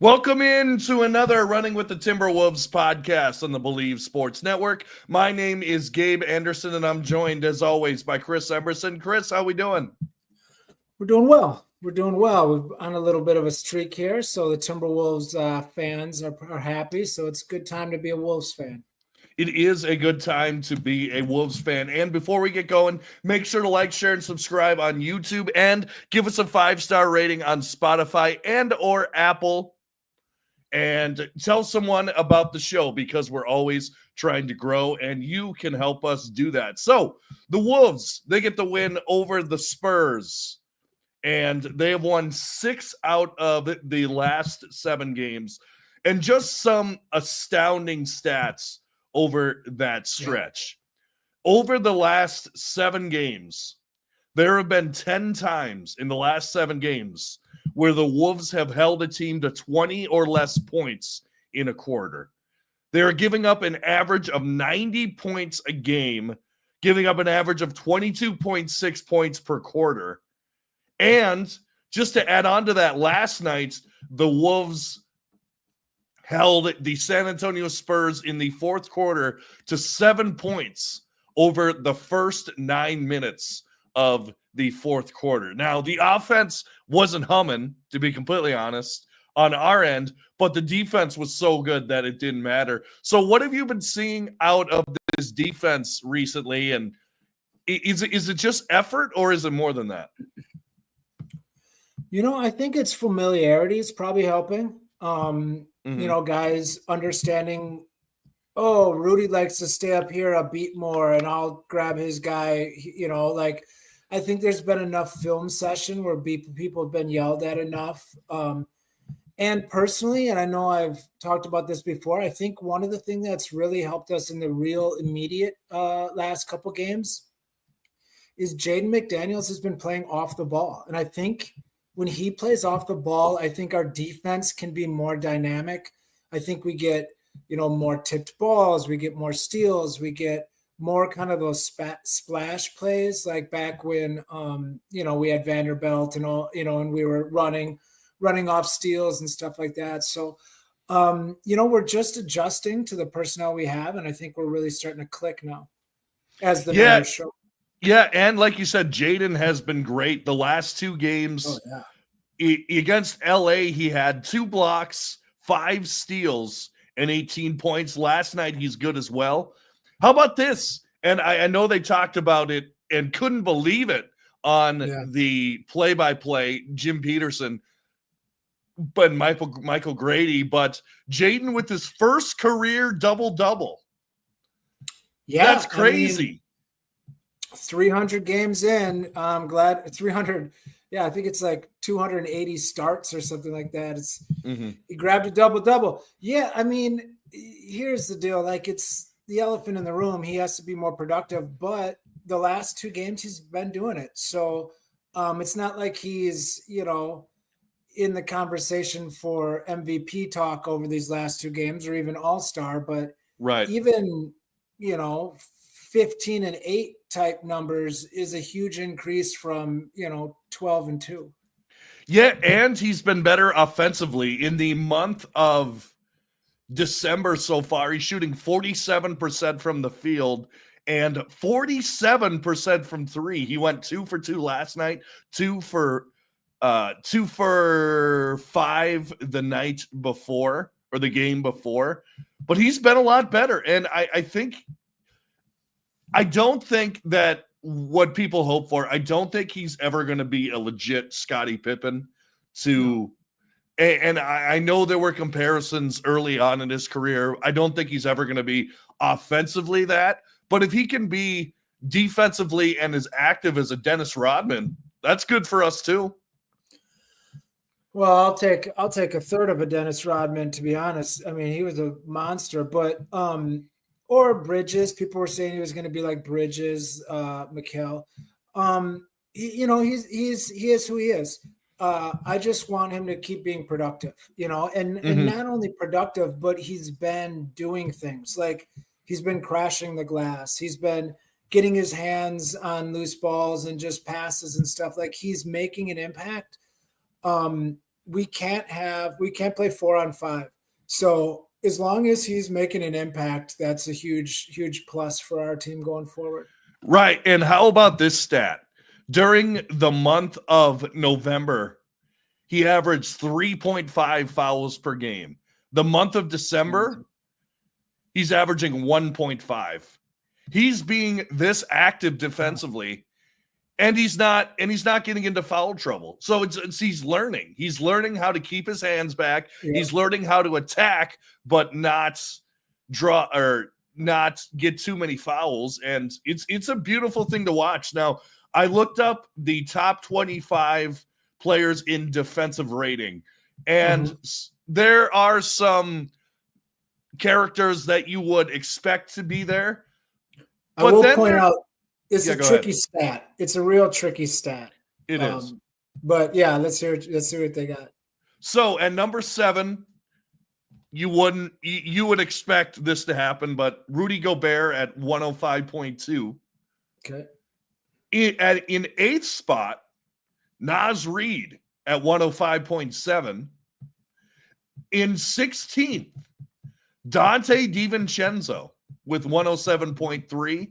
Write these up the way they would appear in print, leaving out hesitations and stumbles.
Welcome in to another Running with the Timberwolves podcast on the Believe Sports Network. My name is Gabe Anderson, and I'm joined, as always, by Chris Emerson. Chris, how we doing? We're doing well. We're doing well. We're on a little bit of a streak here, so the Timberwolves fans are happy. So it's a good time to be a Wolves fan. It is a good time to be a Wolves fan. And before we get going, make sure to like, share, and subscribe on YouTube, and give us a 5-star rating on Spotify and or Apple. And tell someone about the show because we're always trying to grow, and you can help us do that. So the Wolves, they get the win over the Spurs, and they have won 6 out of the last 7 games, and just some astounding stats over that stretch. Over the last 7 games, there have been 10 times in the last 7 games where the Wolves have held a team to 20 or less points in a quarter. They are giving up an average of 90 points a game, giving up an average of 22.6 points per quarter. And just to add on to that, last night, the Wolves held the San Antonio Spurs in the fourth quarter to 7 points over the first 9 minutes of the fourth quarter. Now, the offense wasn't humming, to be completely honest, on our end, but the defense was so good that it didn't matter. So what have you been seeing out of this defense recently? And is it just effort, or is it more than that? I think it's familiarity is probably helping. Guys understanding, oh, Rudy likes to stay up here a beat more and I'll grab his guy, I think there's been enough film session where people have been yelled at enough. And personally, and I know I've talked about this before, I think one of the things that's really helped us in the real immediate last couple games is Jaden McDaniels has been playing off the ball. And I think when he plays off the ball, I think our defense can be more dynamic. I think we get, more tipped balls, we get more steals, we get more kind of those splash plays like back when, we had Vanderbilt and all, and we were running off steals and stuff like that. So, we're just adjusting to the personnel we have. And I think we're really starting to click now as the numbers show. Yeah, and like you said, Jaden has been great. The last 2 games against LA, he had 2 blocks, 5 steals, and 18 points. Last night, he's good as well. How about this? And I know they talked about it and couldn't believe it on the play-by-play, Jim Peterson, but Michael Grady. But Jaden with his first career double-double. Yeah, that's crazy. 300 games in. I'm glad 300. Yeah, I think it's like 280 starts or something like that. He grabbed a double-double. Yeah, I mean, here's the deal. Like, it's the elephant in the room. He has to be more productive, but the last 2 games he's been doing it. So it's not like he's, in the conversation for MVP talk over these last 2 games or even all-star, but even, 15 and 8 type numbers is a huge increase from, 12 and 2. Yeah, and he's been better offensively in the month of December so far. He's shooting 47% from the field and 47% from 3. He went 2 for 2 last night, 2 for 5 the night before, or the game before. But he's been a lot better, and I don't think that what people hope for, I don't think he's ever going to be a legit Scottie Pippen and I know there were comparisons early on in his career. I don't think he's ever going to be offensively that, but if he can be defensively and as active as a Dennis Rodman, that's good for us too. Well, I'll take a third of a Dennis Rodman, to be honest. I mean, he was a monster, but or Bridges. People were saying he was going to be like Bridges, Mikal. He is who he is. I just want him to keep being productive, and not only productive, but he's been doing things like he's been crashing the glass. He's been getting his hands on loose balls and just passes and stuff. Like, he's making an impact. we can't play 4-on-5. So as long as he's making an impact, that's a huge plus for our team going forward. Right. And how about this stat? During the month of November, he averaged 3.5 fouls per game. The month of December, he's averaging 1.5. He's being this active defensively, and he's not getting into foul trouble. So it's he's learning. He's learning how to keep his hands back. Yeah. He's learning how to attack, but not draw or not get too many fouls. And it's a beautiful thing to watch. Now, I looked up the top 25 players in defensive rating, and there are some characters that you would expect to be there. I will point out it's a tricky stat. It's a real tricky stat. It is. But yeah, let's hear what they got. So at number 7, you would expect this to happen, but Rudy Gobert at 105.2. Okay. In 8th spot, Naz Reid at 105.7. In 16th, Dante DiVincenzo with 107.3.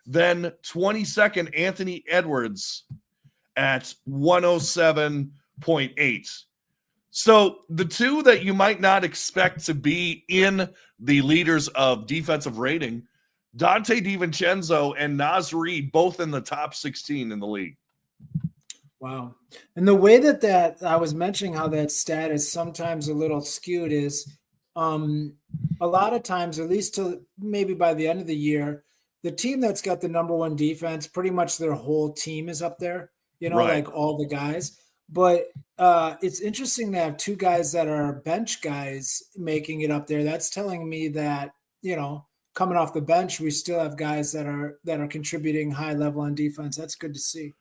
Then 22nd, Anthony Edwards at 107.8. So the two that you might not expect to be in the leaders of defensive rating, Dante DiVincenzo and Naz Reid, both in the top 16 in the league. Wow. And the way that I was mentioning how that stat is sometimes a little skewed is a lot of times, at least till maybe by the end of the year, the team that's got the number 1 defense, pretty much their whole team is up there, like all the guys. But it's interesting to have 2 guys that are bench guys making it up there. That's telling me that, coming off the bench, we still have guys that are contributing high level on defense. That's good to see.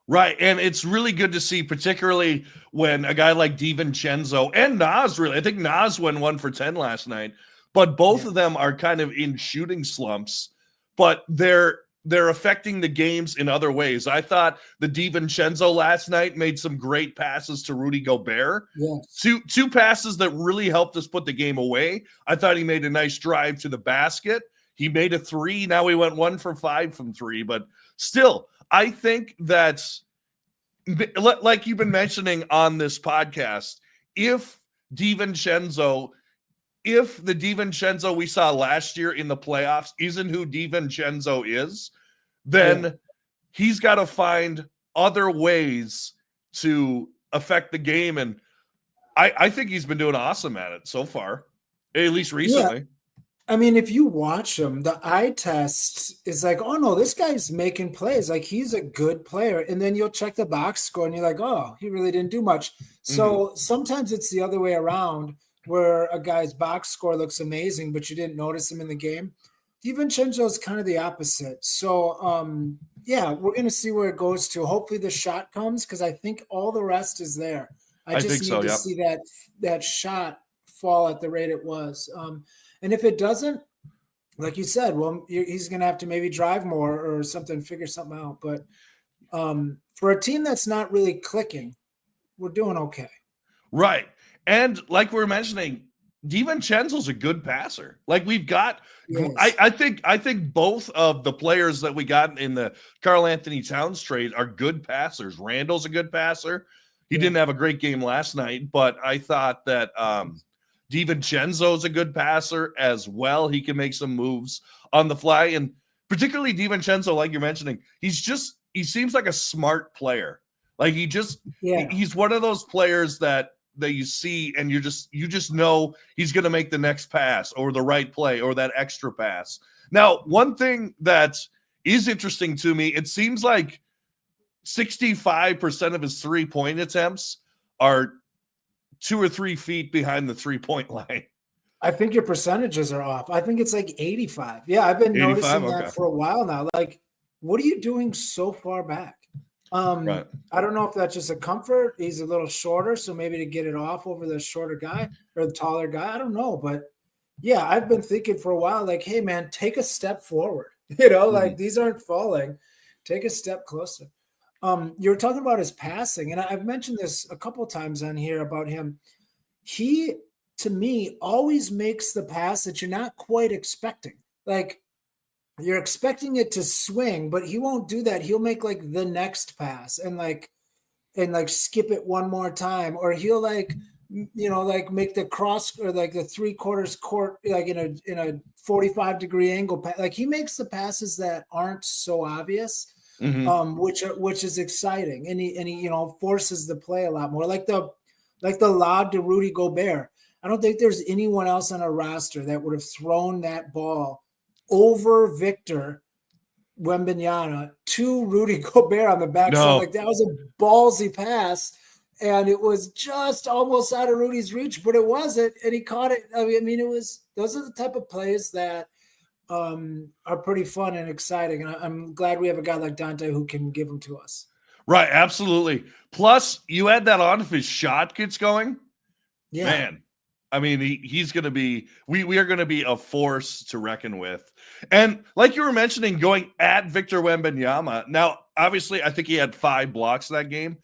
Right. And it's really good to see, particularly when a guy like DiVincenzo and Naz, I think Naz went 1 for 10 last night, but both of them are kind of in shooting slumps, but they're affecting the games in other ways. I thought the DiVincenzo last night made some great passes to Rudy Gobert. Yes. Two passes that really helped us put the game away. I thought he made a nice drive to the basket. He made a 3. Now he went 1 for 5 from 3, but still, I think that, like you've been mentioning on this podcast, if the DiVincenzo we saw last year in the playoffs isn't who DiVincenzo is, then he's got to find other ways to affect the game. And I think he's been doing awesome at it so far, at least recently. Yeah. I mean, if you watch him, the eye test is like, oh no, this guy's making plays. Like, he's a good player. And then you'll check the box score and you're like, oh, he really didn't do much. So sometimes it's the other way around, where a guy's box score looks amazing, but you didn't notice him in the game. DiVincenzo is kind of the opposite. So, we're going to see where it goes to. Hopefully the shot comes, because I think all the rest is there. I just need to see that shot fall at the rate it was. And if it doesn't, like you said, well, he's going to have to maybe drive more or something, figure something out. But for a team that's not really clicking, we're doing okay. Right. And like we were mentioning, DiVincenzo's a good passer. Like, we've got, yes. I think both of the players that we got in the Karl Anthony Towns trade are good passers. Randall's a good passer. He didn't have a great game last night, but I thought that DiVincenzo's a good passer as well. He can make some moves on the fly. And particularly DiVincenzo, like you're mentioning, he seems like a smart player. Like, he's one of those players that you see and you just know he's going to make the next pass or the right play or that extra pass. Now, one thing that is interesting to me, it seems like 65% of his 3-point attempts are 2 or 3 feet behind the 3-point line. I think your percentages are off. I think it's like 85. Yeah, I've been noticing that for a while now. Like, what are you doing so far back? Right. I don't know if that's just a comfort. He's a little shorter, so maybe to get it off over the shorter guy or the taller guy. I don't know, but yeah, I've been thinking for a while, like, hey man, take a step forward. Like, these aren't falling. Take a step closer. You're talking about his passing, and I've mentioned this a couple of times on here about him. He, to me, always makes the pass that you're not quite expecting. Like you're expecting it to swing, but he won't do that. He'll make like the next pass and like skip it one more time, or he'll like like make the cross or like the 3/4 court like in a 45-degree angle. Like he makes the passes that aren't so obvious, which is exciting, and he forces the play a lot more. Like the lob to Rudy Gobert. I don't think there's anyone else on a roster that would have thrown that ball over Victor Wembanyama to Rudy Gobert on the backside. No. Like that was a ballsy pass, and it was just almost out of Rudy's reach, but it wasn't, and he caught it. I mean, those are the type of plays that are pretty fun and exciting, and I'm glad we have a guy like Dante who can give them to us. Right, absolutely. Plus, you add that on if his shot gets going. Yeah. Man, I mean, he's going to be – we are going to be a force to reckon with. And like you were mentioning, going at Victor Wembanyama. Now, obviously, I think he had 5 blocks that game.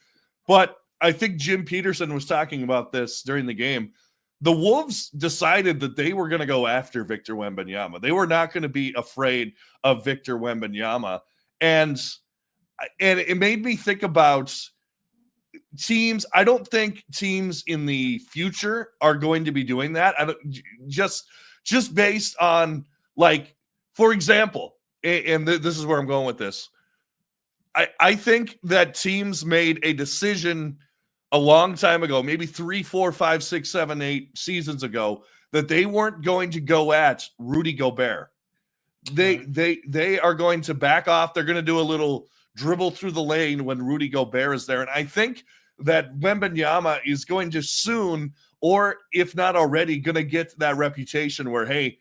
But I think Jim Peterson was talking about this during the game. The Wolves decided that they were going to go after Victor Wembanyama. They were not going to be afraid of Victor Wembanyama. And it made me think about teams. I don't think teams in the future are going to be doing that. I don't, just based on, like, for example, and this is where I'm going with this. I think that teams made a decision a long time ago, maybe 3, 4, 5, 6, 7, 8 seasons ago, that they weren't going to go at Rudy Gobert. They are going to back off. They're going to do a little dribble through the lane when Rudy Gobert is there. And I think that Wembanyama is going to soon, or if not already, going to get that reputation where, hey,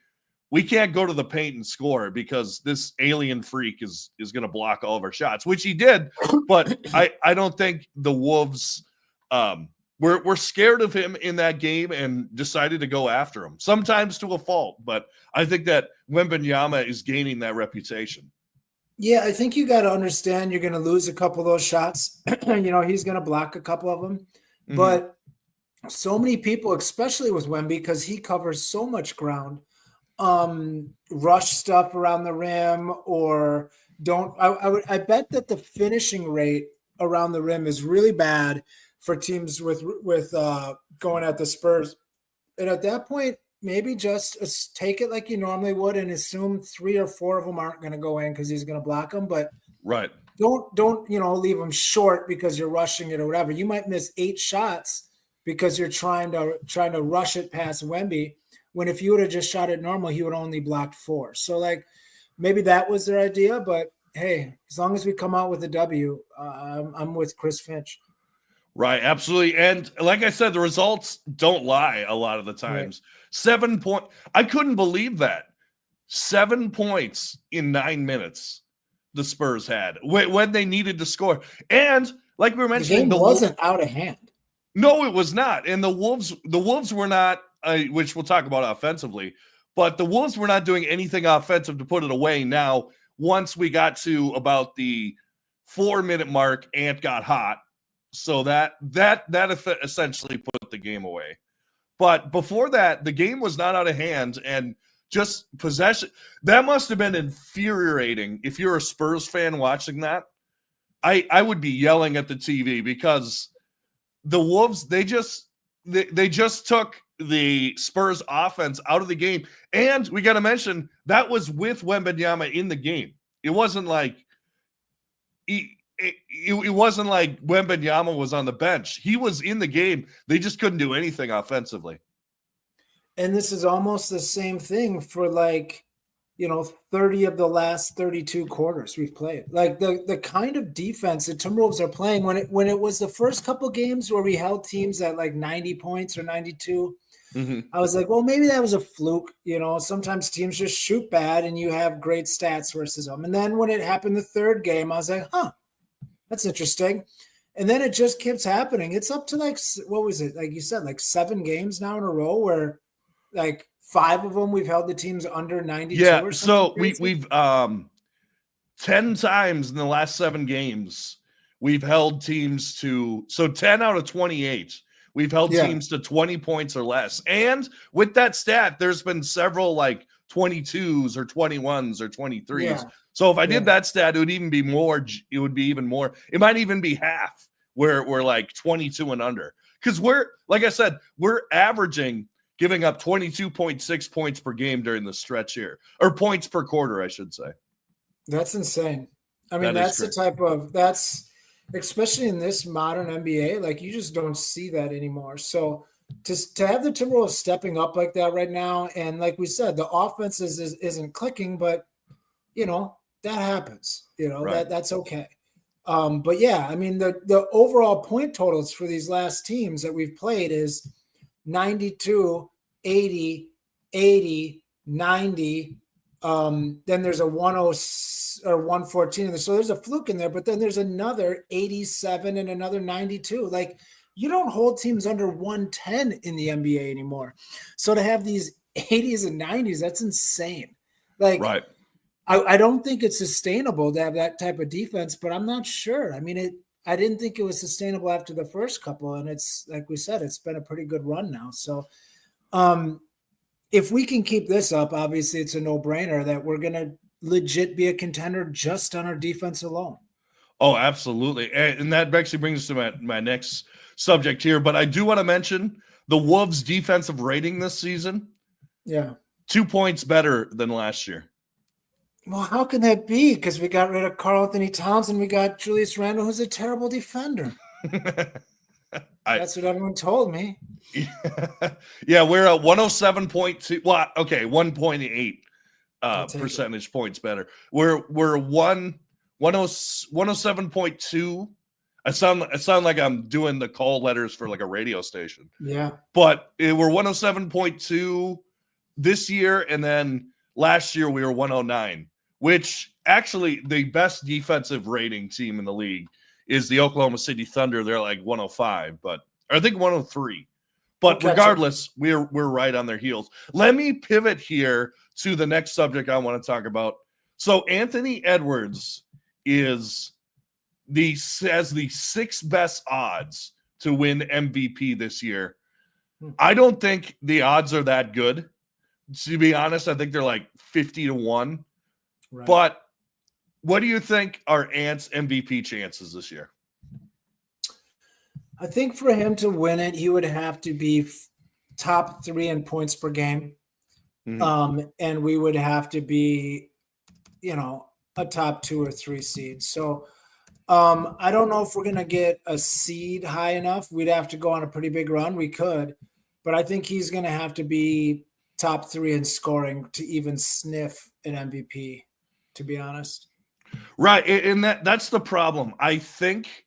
we can't go to the paint and score because this alien freak is going to block all of our shots, which he did. But I don't think the Wolves we're scared of him in that game and decided to go after him, sometimes to a fault. But I think that Wembanyama is gaining that reputation. Yeah, I think you got to understand you're going to lose a couple of those shots. He's going to block a couple of them. Mm-hmm. But so many people, especially with Wemby, because he covers so much ground, rush stuff around the rim or don't. I bet that the finishing rate around the rim is really bad for teams with going at the Spurs. And at that point, maybe just take it like you normally would and assume 3 or 4 of them aren't going to go in because he's going to block them. But right, don't leave them short because you're rushing it or whatever. You might miss 8 shots because you're trying to rush it past Wemby. When if you would have just shot it normal, he would only blocked 4. So like maybe that was their idea. But hey, as long as we come out with a W, I'm with Chris Finch. Right, absolutely. And like I said, the results don't lie a lot of the times. Right. 7 point. I couldn't believe that. 7 points in 9 minutes the Spurs had when they needed to score. And like we were mentioning, the game wasn't out of hand. No, it was not. And the Wolves were not, which we'll talk about offensively, but the Wolves were not doing anything offensive to put it away. Now, once we got to about the 4-minute mark, Ant got hot. So that essentially put the game away. But before that, the game was not out of hand, and just possession. That must have been infuriating if you're a Spurs fan watching that. I would be yelling at the TV because the Wolves, they just took the Spurs offense out of the game. And we got to mention that was with Wembanyama in the game. It wasn't like it wasn't like Wembanyama was on the bench. He was in the game. They just couldn't do anything offensively. And this is almost the same thing for 30 of the last 32 quarters we've played. Like the kind of defense the Timberwolves are playing when it was the first couple games where we held teams at like 90 points or 92. Mm-hmm. I was like, well, maybe that was a fluke. Sometimes teams just shoot bad and you have great stats versus them. And then when it happened the third game, I was like, that's interesting. And then it just keeps happening. It's up to what was it? Like you said, like 7 games now in a row where like 5 of them we've held the teams under 92. Yeah, or so we've 10 times in the last 7 games we've held teams to 10 out of 28. We've held teams to 20 points or less. And with that stat, there's been several like 22s or 21s or 23s. Yeah. So if I did that stat, it would even be more. It would be even more. It might even be half where we're like 22 and under. Because we're, like I said, we're averaging giving up 22.6 points per game during the stretch here. Or points per quarter, I should say. That's insane. I mean, that's the type of, especially in this modern NBA, like you just don't see that anymore. So to have the Timberwolves stepping up like that right now, and like we said, the offense isn't clicking, but that happens. That's okay. But yeah, I mean the overall point totals for these last teams that we've played is 92, 80, 80, 90. Then there's a 10 or 114 in there. So there's a fluke in there, but then there's another 87 and another 92. Like you don't hold teams under 110 in the NBA anymore. So to have these 80s and 90s, that's insane. Like I don't think it's sustainable to have that type of defense, but I'm not sure. I mean, I didn't think it was sustainable after the first couple, and it's like we said, it's been a pretty good run now. So if we can keep this up, obviously it's a no-brainer that we're going to legit be a contender just on our defense alone. Oh, absolutely. And that actually brings us to my next subject here. But I do want to mention the Wolves' defensive rating this season. Yeah. 2 points better than last year. Well, how can that be? Because we got rid of Karl Anthony Towns and we got Julius Randle, who's a terrible defender. That's what everyone told me. Yeah, we're at 107.2. Well, okay, 1.8 percentage points better. We're 107.2. I sound like I'm doing the call letters for like a radio station. Yeah. But we're 107.2 this year, and then last year we were 109, which actually the best defensive rating team in the league is the Oklahoma City Thunder. They're like 105, but I think 103. But regardless, we're right on their heels. Let me pivot here to the next subject I want to talk about. So Anthony Edwards has the sixth best odds to win MVP this year. I don't think the odds are that good. To be honest, I think they're like 50-1. Right. But what do you think are Ant's MVP chances this year? I think for him to win it, he would have to be top 3 in points per game. Mm-hmm. And we would have to be, a top 2 or 3 seed. So I don't know if we're going to get a seed high enough. We'd have to go on a pretty big run. We could. But I think he's going to have to be top 3 in scoring to even sniff an MVP, to be honest. Right. And that's the problem. I think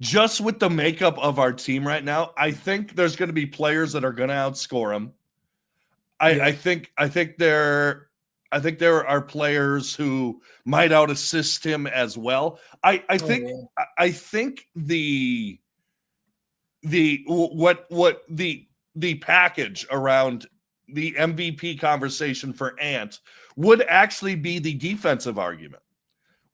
just with the makeup of our team right now, I think there's going to be players that are going to outscore him. I think there are players who might out assist him as well. I think the package around the MVP conversation for Ant would actually be the defensive argument.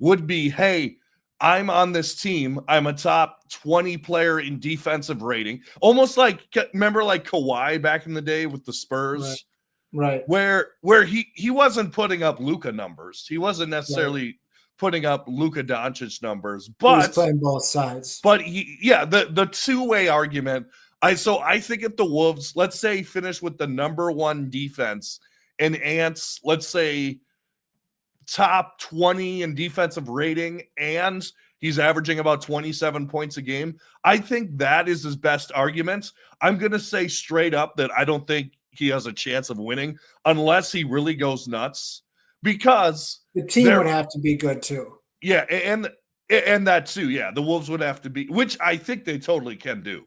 Would be, hey, I'm on this team. I'm a top 20 player in defensive rating. Almost like, remember like Kawhi back in the day with the Spurs? Right. Where he wasn't putting up Luka numbers. He wasn't necessarily putting up Luka Doncic numbers. But he was playing both sides. But the two-way argument. I think if the Wolves, let's say, finish with the number 1 defense and Ant's, let's say, top 20 in defensive rating, and he's averaging about 27 points a game, I think that is his best argument. I'm going to say straight up that I don't think he has a chance of winning unless he really goes nuts, because the team would have to be good too. Yeah, and that too. Yeah, the Wolves would have to be, which I think they totally can do.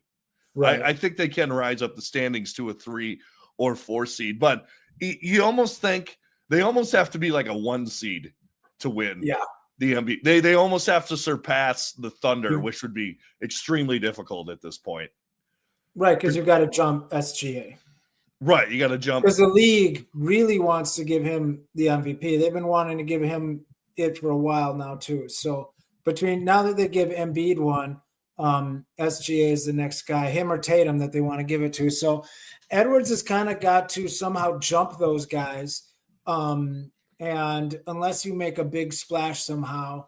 Right. I think they can rise up the standings to a 3 or 4 seed, but you almost think they almost have to be like a 1 seed to win. Yeah. The MVP. They almost have to surpass the Thunder, which would be extremely difficult at this point. Right, because you got to jump SGA. Right, you got to jump. Because the league really wants to give him the MVP. They've been wanting to give him it for a while now too. So between now that they give Embiid one, SGA is the next guy, him or Tatum that they want to give it to. So Edwards has kind of got to somehow jump those guys. And unless you make a big splash somehow,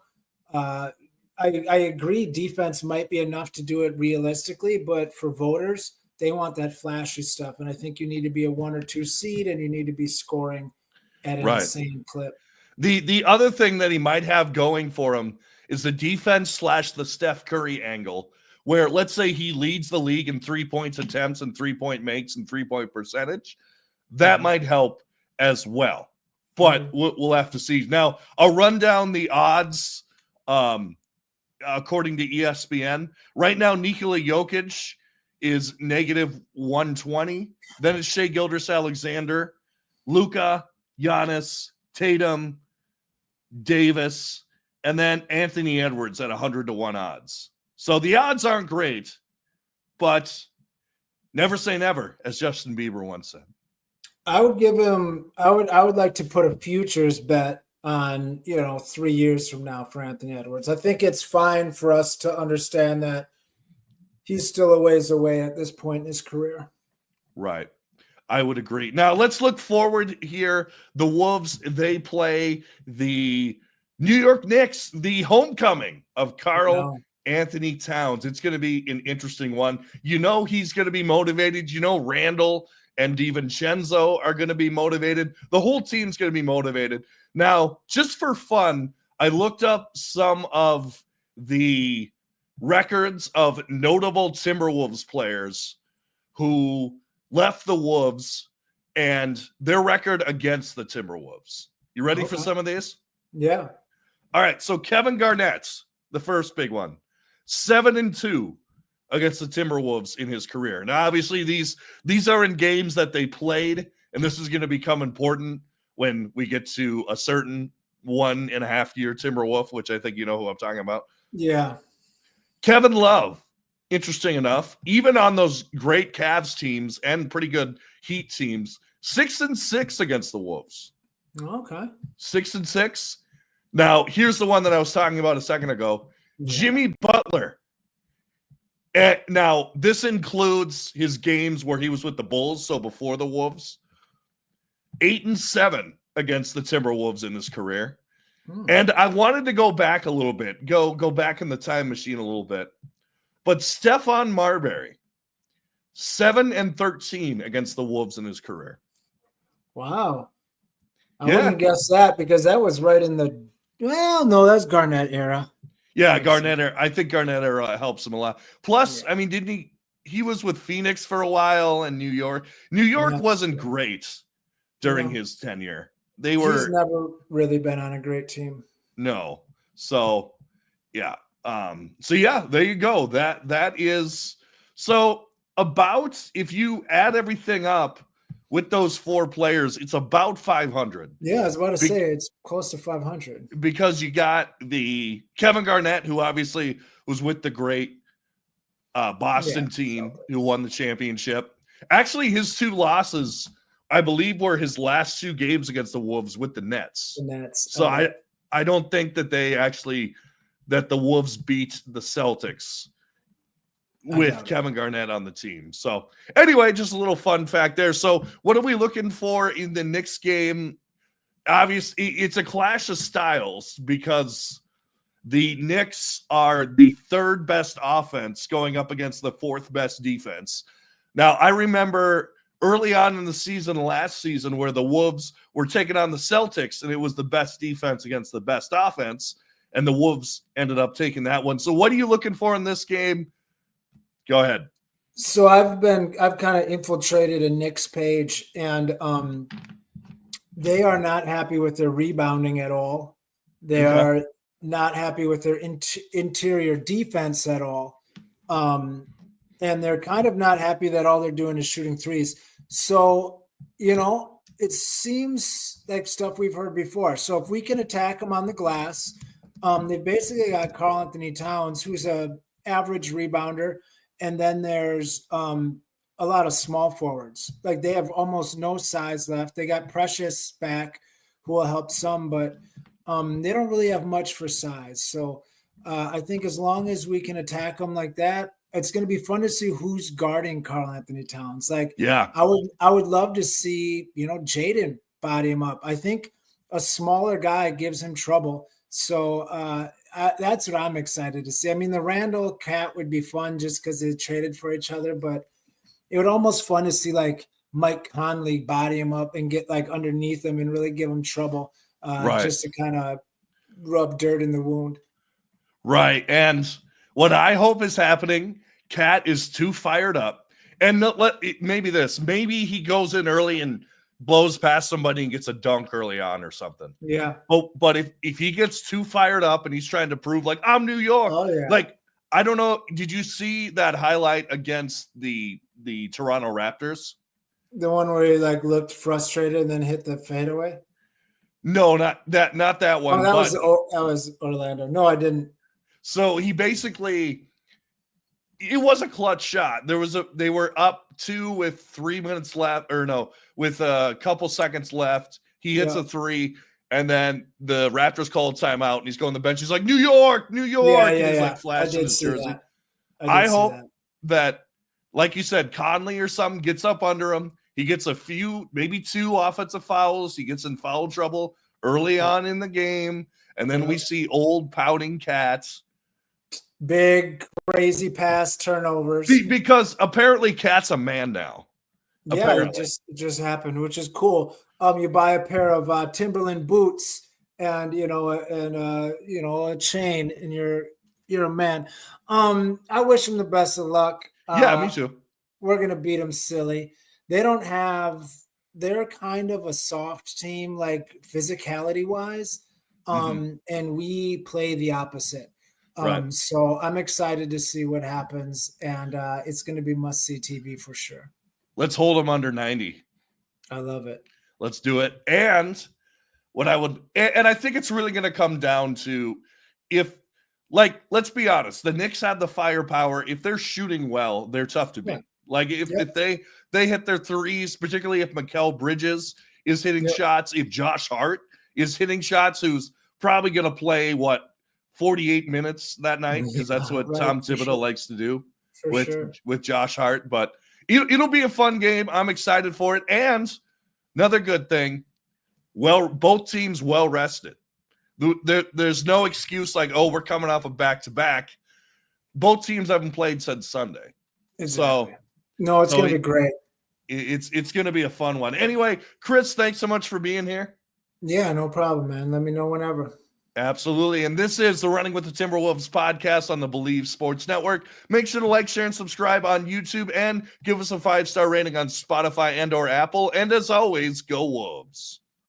I agree defense might be enough to do it realistically, but for voters, they want that flashy stuff. And I think you need to be a 1 or 2 seed and you need to be scoring at an insane clip. The other thing that he might have going for him is the defense / the Steph Curry angle, where let's say he leads the league in 3-point attempts and 3-point makes and 3-point percentage. That might help as well. But we'll have to see. Now, I'll run down the odds according to ESPN. Right now, Nikola Jokic is negative 120. Then it's Shai Gilgeous-Alexander, Luka, Giannis, Tatum, Davis, and then Anthony Edwards at 100-1 odds. So the odds aren't great, but never say never, as Justin Bieber once said. I would give him. I would like to put a futures bet on 3 years from now for Anthony Edwards. I think it's fine for us to understand that he's still a ways away at this point in his career. Right. I would agree. Now let's look forward here. The Wolves, they play the New York Knicks, the homecoming of Karl Anthony Towns. It's going to be an interesting one. He's going to be motivated. Randall and DiVincenzo are going to be motivated. The whole team's going to be motivated. Now, just for fun, I looked up some of the records of notable Timberwolves players who left the Wolves and their record against the Timberwolves. You ready for some of these? Yeah. All right. So Kevin Garnett's the first big one, 7-2 against the Timberwolves in his career. Now, obviously, these are in games that they played, and this is going to become important when we get to a certain 1.5-year Timberwolf, which I think you know who I'm talking about. Yeah. Kevin Love, interesting enough, even on those great Cavs teams and pretty good Heat teams, 6-6 against the Wolves. Okay. 6-6. Now, here's the one that I was talking about a second ago. Yeah. Jimmy Butler. Now, this includes his games where he was with the Bulls, so before the Wolves. 8-7 against the Timberwolves in his career. And I wanted to go back a little bit, go back in the time machine a little bit. But Stephon Marbury, 7-13 against the Wolves in his career. Wow. I wouldn't guess that because that was right in the that's Garnett era. Yeah, Garnett era. I think Garnett era helps him a lot. Plus, I mean, didn't he was with Phoenix for a while and New York. New York wasn't great during his tenure. He's never really been on a great team. No. So, yeah. There you go. That is so about, if you add everything up with those 4 players, it's about 500. Yeah, I was about to say it's close to 500. Because you got the Kevin Garnett, who obviously was with the great Boston team who won the championship. Actually, his 2 losses, I believe, were his last 2 games against the Wolves with the Nets. So I don't think that that the Wolves beat the Celtics with Kevin Garnett on the team. So anyway, just a little fun fact there. So what are we looking for in the Knicks game? Obviously, it's a clash of styles because the Knicks are the 3rd best offense going up against the 4th best defense. Now, I remember early on in the season, last season, where the Wolves were taking on the Celtics, and it was the best defense against the best offense, and the Wolves ended up taking that one. So what are you looking for in this game? Go ahead. So I've kind of infiltrated a Knicks page, and they are not happy with their rebounding at all. They are not happy with their interior defense at all. And they're kind of not happy that all they're doing is shooting threes. So, it seems like stuff we've heard before. So if we can attack them on the glass, they've basically got Karl Anthony Towns, who's a average rebounder. And then there's a lot of small forwards. Like they have almost no size left. They got Precious back, who will help some, but they don't really have much for size. So I think as long as we can attack them like that, it's going to be fun to see who's guarding Karl Anthony Towns. Like, Yeah. I would love to see, Jaden body him up. I think a smaller guy gives him trouble. So that's what I'm excited to see. I mean, the Randall Cat would be fun just because they traded for each other, but it would almost fun to see like Mike Conley body him up and get like underneath him and really give him trouble, Right. just to kind of rub dirt in the wound. Right. And what I hope is happening, Cat is too fired up. And maybe he goes in early and blows past somebody and gets a dunk early on or something. Yeah. But if he gets too fired up and he's trying to prove like I'm New York, like I don't know. Did you see that highlight against the Toronto Raptors? The one where he like looked frustrated and then hit the fadeaway? No, not that one. That was Orlando. No, I didn't. So he basically, it was a clutch shot. They were up 2 with 3 minutes left, or no, with a couple seconds left. He hits a 3, and then the Raptors call a timeout, and he's going to the bench. He's like, New York, New York. And he's like flashing his jersey. I hope that, like you said, Conley or something gets up under him. He gets a few, maybe 2 offensive fouls. He gets in foul trouble early on in the game. And then we see old pouting Cats. Big, crazy pass turnovers. Because apparently Cat's a man now. Yeah, it just happened, which is cool. You buy a pair of Timberland boots and a chain, and you're a man. I wish him the best of luck. Yeah, me too. We're gonna beat them silly. They're kind of a soft team, like physicality wise. And we play the opposite. Right. So I'm excited to see what happens, and it's going to be must-see TV for sure. Let's hold them under 90. I love it. Let's do it. And I think it's really going to come down to let's be honest, the Knicks have the firepower. If they're shooting well, they're tough to beat. Yeah. Like if they hit their threes, particularly if Mikal Bridges is hitting shots, if Josh Hart is hitting shots, who's probably going to play 48 minutes that night, because that's what Tom Thibodeau likes to do with Josh Hart. But it'll be a fun game. I'm excited for it. And another good thing, both teams well rested. There's no excuse like, oh, we're coming off a back-to-back. Both teams haven't played since Sunday. Exactly. So it's going to be great. It's going to be a fun one. Anyway, Chris, thanks so much for being here. Yeah, no problem, man. Let me know whenever. Absolutely. And this is the Running with the Timberwolves podcast on the Believe Sports Network. Make sure to like, share, and subscribe on YouTube, and give us a 5-star rating on Spotify and or Apple. And as always, go Wolves.